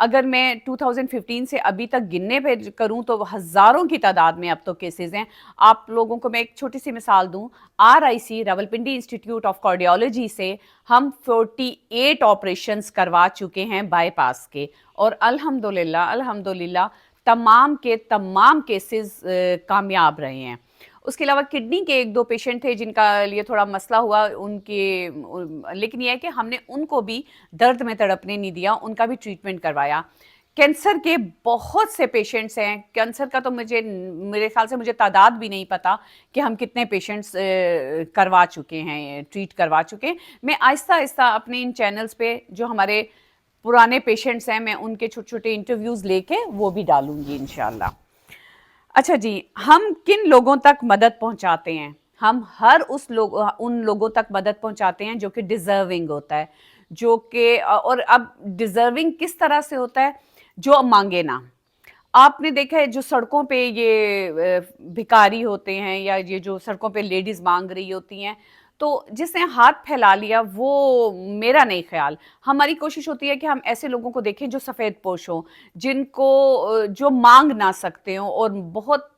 اگر میں 2015 سے ابھی تک گننے پہ کروں تو ہزاروں کی تعداد میں اب تو کیسز ہیں. آپ لوگوں کو میں ایک چھوٹی سی مثال دوں, RIC Rawalpindi institute of cardiology سے ہم 48 آپریشنز کروا چکے ہیں بائی پاس کے, اور الحمدللہ تمام کے تمام کیسز کامیاب رہے ہیں. اس کے علاوہ کڈنی کے 1-2 پیشنٹ تھے جن کا لیے تھوڑا مسئلہ ہوا ان کے, لیکن یہ ہے کہ ہم نے ان کو بھی درد میں تڑپنے نہیں دیا, ان کا بھی ٹریٹمنٹ کروایا. کینسر کے بہت سے پیشنٹس ہیں, کینسر کا تو میرے خیال سے مجھے تعداد بھی نہیں پتا کہ ہم کتنے پیشنٹس کروا چکے ہیں, ٹریٹ کروا چکے ہیں. میں آہستہ آہستہ اپنے ان چینلز پہ جو ہمارے پرانے پیشنٹس ہیں میں ان کے چھوٹے چھوٹے انٹرویوز لے کے وہ بھی ڈالوں گی انشاءاللہ. اچھا جی, ہم کن لوگوں تک مدد پہنچاتے ہیں؟ ہم ہر ان لوگوں تک مدد پہنچاتے ہیں جو کہ ڈیزرونگ ہوتا ہے, جو کہ, اور اب ڈیزرونگ کس طرح سے ہوتا ہے؟ جو مانگے نا. آپ نے دیکھا ہے جو سڑکوں پہ یہ بھکاری ہوتے ہیں یا یہ جو سڑکوں پہ لیڈیز مانگ رہی ہوتی ہیں, تو جس نے ہاتھ پھیلا لیا وہ میرا نہیں خیال. ہماری کوشش ہوتی ہے کہ ہم ایسے لوگوں کو دیکھیں جو سفید پوش ہوں, جن کو جو مانگ نہ سکتے ہوں اور بہت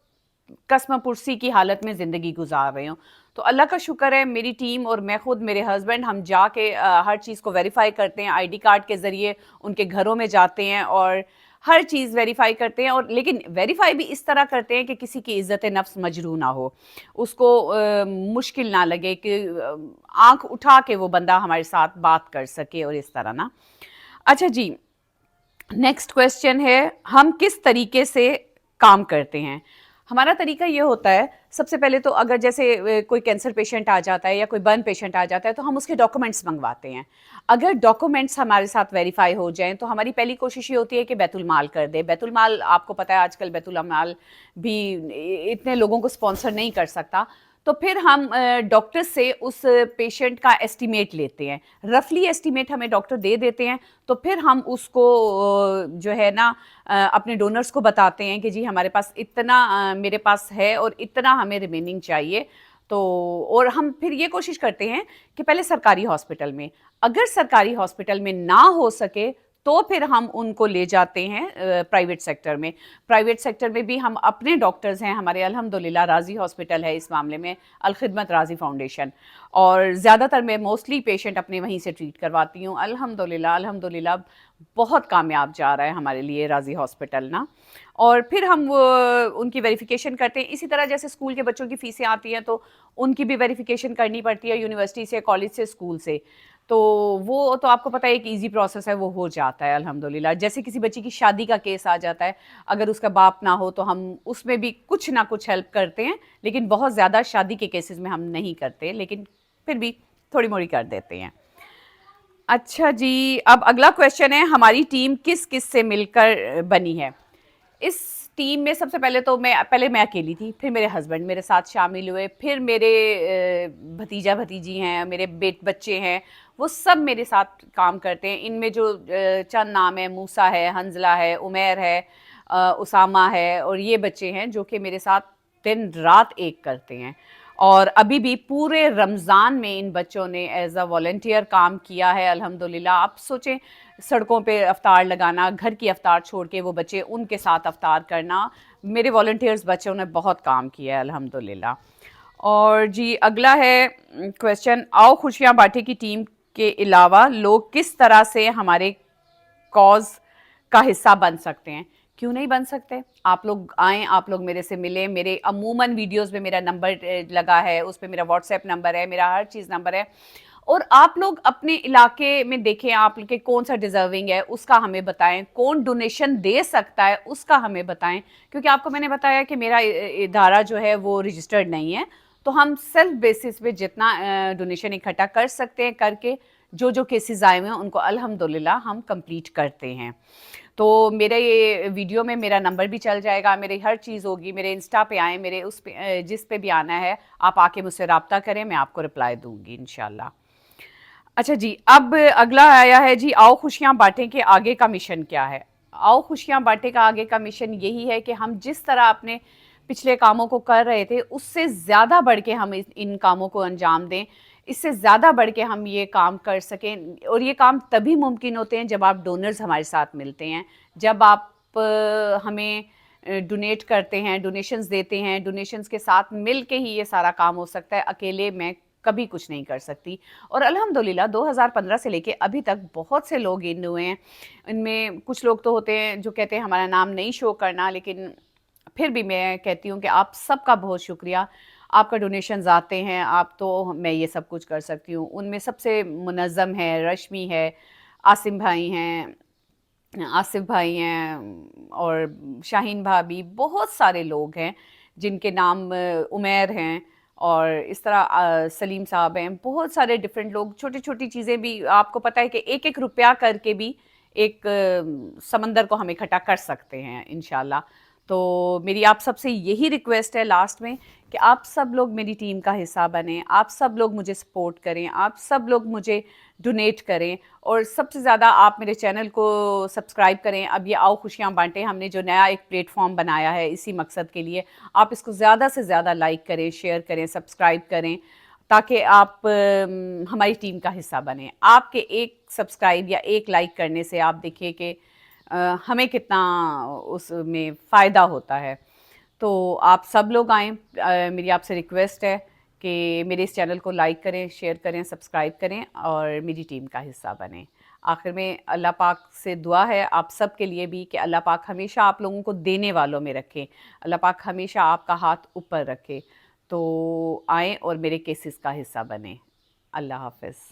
قسم پرسی کی حالت میں زندگی گزار رہے ہوں. تو اللہ کا شکر ہے میری ٹیم اور میں خود, میرے ہسبینڈ, ہم جا کے ہر چیز کو ویریفائی کرتے ہیں, ID کارڈ کے ذریعے ان کے گھروں میں جاتے ہیں اور ہر چیز ویریفائی کرتے ہیں. اور لیکن ویریفائی بھی اس طرح کرتے ہیں کہ کسی کی عزت نفس مجروح نہ ہو, اس کو مشکل نہ لگے, کہ آنکھ اٹھا کے وہ بندہ ہمارے ساتھ بات کر سکے اور اس طرح نا. اچھا جی, نیکسٹ کویسچن ہے, ہم کس طریقے سے کام کرتے ہیں؟ ہمارا طریقہ یہ ہوتا ہے, سب سے پہلے تو اگر جیسے کوئی کینسر پیشنٹ آ جاتا ہے یا کوئی برن پیشنٹ آ جاتا ہے تو ہم اس کے ڈاکومنٹس منگواتے ہیں. اگر ڈاکومنٹس ہمارے ساتھ ویریفائی ہو جائیں تو ہماری پہلی کوشش یہ ہوتی ہے کہ بیت المال کر دے. بیت المال آپ کو پتہ ہے آج کل بیت المال بھی اتنے لوگوں کو سپانسر نہیں کر سکتا, تو پھر ہم ڈاکٹر سے اس پیشنٹ کا ایسٹیمیٹ لیتے ہیں, رفلی ایسٹیمیٹ ہمیں ڈاکٹر دے دیتے ہیں. تو پھر ہم اس کو جو ہے نا اپنے ڈونرز کو بتاتے ہیں کہ جی ہمارے پاس اتنا میرے پاس ہے اور اتنا ہمیں ریمیننگ چاہیے. تو اور ہم پھر یہ کوشش کرتے ہیں کہ پہلے سرکاری ہاسپٹل میں, اگر سرکاری ہاسپٹل میں نہ ہو سکے تو پھر ہم ان کو لے جاتے ہیں پرائیویٹ سیکٹر میں. پرائیویٹ سیکٹر میں بھی ہم اپنے ڈاکٹرز ہیں, ہمارے الحمدللہ راضی ہاسپٹل ہے اس معاملے میں, الخدمت راضی فاؤنڈیشن, اور زیادہ تر میں موسٹلی پیشنٹ اپنے وہیں سے ٹریٹ کرواتی ہوں. الحمدللہ بہت کامیاب جا رہا ہے ہمارے لیے راضی ہاسپٹل نا. اور پھر ہم ان کی ویریفیکیشن کرتے ہیں. اسی طرح جیسے اسکول کے بچوں کی فیسیں آتی ہیں تو ان کی بھی ویریفیکیشن کرنی پڑتی ہے, یونیورسٹی سے, کالج سے, اسکول سے. تو وہ تو آپ کو پتہ ہے ایک ایزی پروسیس ہے, وہ ہو جاتا ہے الحمدللہ. جیسے کسی بچی کی شادی کا کیس آ جاتا ہے, اگر اس کا باپ نہ ہو تو ہم اس میں بھی کچھ نہ کچھ ہیلپ کرتے ہیں, لیکن بہت زیادہ شادی کے کیسز میں ہم نہیں کرتے, لیکن پھر بھی تھوڑی موڑی کر دیتے ہیں. اچھا جی, اب اگلا کویشچن ہے, ہماری ٹیم کس کس سے مل کر بنی ہے؟ اس ٹیم میں سب سے پہلے تو میں اکیلی تھی, پھر میرے ہسبینڈ میرے ساتھ شامل ہوئے, پھر میرے بھتیجا بھتیجی ہیں, میرے بچے ہیں, وہ سب میرے ساتھ کام کرتے ہیں. ان میں جو چند نام ہیں, موسیٰ ہے, حنزلہ ہے, عمیر ہے, اسامہ ہے, اور یہ بچے ہیں جو کہ میرے ساتھ دن رات ایک کرتے ہیں. اور ابھی بھی پورے رمضان میں ان بچوں نے ایز اے والنٹیئر کام کیا ہے الحمدللہ. آپ سوچیں, سڑکوں پہ افطار لگانا, گھر کی افطار چھوڑ کے وہ بچے ان کے ساتھ افطار کرنا, میرے والنٹیئرز بچوں نے بہت کام کیا ہے الحمدللہ. اور جی اگلا ہے کویسچن, آؤ خوشیاں بانٹیں کی ٹیم کے علاوہ لوگ کس طرح سے ہمارے کاز کا حصہ بن سکتے ہیں؟ کیوں نہیں بن سکتے؟ آپ لوگ آئیں, آپ لوگ میرے سے ملیں. میرے عموماً ویڈیوز میں میرا نمبر لگا ہے, اس پہ میرا واٹس ایپ نمبر ہے, میرا ہر چیز نمبر ہے. اور آپ لوگ اپنے علاقے میں دیکھیں آپ کے کون سا ڈیزرونگ ہے اس کا ہمیں بتائیں, کون ڈونیشن دے سکتا ہے اس کا ہمیں بتائیں, کیونکہ آپ کو میں نے بتایا کہ میرا ادارہ جو ہے وہ رجسٹرڈ نہیں ہے. تو ہم سیلف بیسس پہ جتنا ڈونیشن اکٹھا کر سکتے ہیں کر کے جو کیسز آئے ہوئے ہیں ان کو الحمدللہ ہم کمپلیٹ کرتے ہیں. تو میرے یہ ویڈیو میں میرا نمبر بھی چل جائے گا, میری ہر چیز ہوگی. میرے انسٹا پہ آئیں, میرے اس پہ جس پہ بھی آنا ہے آپ آ کے مجھ سے رابطہ کریں, میں آپ کو رپلائی دوں گی انشاءاللہ. اچھا جی, اب اگلا آیا ہے جی, آؤ خوشیاں بانٹیں کے آگے کا مشن کیا ہے؟ آؤ خوشیاں بانٹیں کا آگے کا مشن یہی ہے کہ ہم جس طرح اپنے پچھلے کاموں کو کر رہے تھے اس سے زیادہ بڑھ کے ہم ان کاموں کو انجام دیں. اس سے زیادہ بڑھ کے ہم یہ کام کر سکیں، اور یہ کام تبھی ممکن ہوتے ہیں جب آپ ڈونرز ہمارے ساتھ ملتے ہیں، جب آپ ہمیں ڈونیٹ کرتے ہیں، ڈونیشنز دیتے ہیں، ڈونیشنز کے ساتھ مل کے ہی یہ سارا کام ہو سکتا ہے، اکیلے میں کبھی کچھ نہیں کر سکتی۔ اور الحمدللہ 2015 سے لے کے ابھی تک بہت سے لوگ ان ہوئے ہیں، ان میں کچھ لوگ تو ہوتے ہیں جو کہتے ہیں ہمارا نام نہیں شو کرنا، لیکن پھر بھی میں کہتی ہوں کہ آپ سب کا بہت شکریہ، آپ کا ڈونیشنز آتے ہیں، آپ تو میں یہ سب کچھ کر سکتی ہوں۔ ان میں سب سے منظم ہے، رشمی ہے، عاصم بھائی ہیں، آصف بھائی ہیں، اور شاہین بھابی، بہت سارے لوگ ہیں جن کے نام عمیر ہیں، اور اس طرح سلیم صاحب ہیں، بہت سارے ڈیفرنٹ لوگ، چھوٹی چھوٹی چیزیں بھی آپ کو پتہ ہے کہ ایک ایک روپیہ کر کے بھی ایک سمندر کو ہم اکٹھا کر سکتے ہیں انشاءاللہ۔ تو میری آپ سب سے یہی ریکویسٹ ہے لاسٹ میں کہ آپ سب لوگ میری ٹیم کا حصہ بنیں، آپ سب لوگ مجھے سپورٹ کریں، آپ سب لوگ مجھے ڈونیٹ کریں، اور سب سے زیادہ آپ میرے چینل کو سبسکرائب کریں۔ اب یہ آؤ خوشیاں بانٹیں، ہم نے جو نیا ایک پلیٹ فارم بنایا ہے اسی مقصد کے لیے، آپ اس کو زیادہ سے زیادہ لائک کریں، شیئر کریں، سبسکرائب کریں، تاکہ آپ ہماری ٹیم کا حصہ بنیں۔ آپ کے ایک سبسکرائب یا ایک لائک کرنے سے آپ دیکھیے کہ ہمیں کتنا اس میں فائدہ ہوتا ہے۔ تو آپ سب لوگ آئیں، میری آپ سے ریکویسٹ ہے کہ میرے اس چینل کو لائک کریں، شیئر کریں، سبسکرائب کریں، اور میری ٹیم کا حصہ بنیں۔ آخر میں اللہ پاک سے دعا ہے آپ سب کے لیے بھی کہ اللہ پاک ہمیشہ آپ لوگوں کو دینے والوں میں رکھے، اللہ پاک ہمیشہ آپ کا ہاتھ اوپر رکھے۔ تو آئیں اور میرے کیسز کا حصہ بنیں۔ اللہ حافظ۔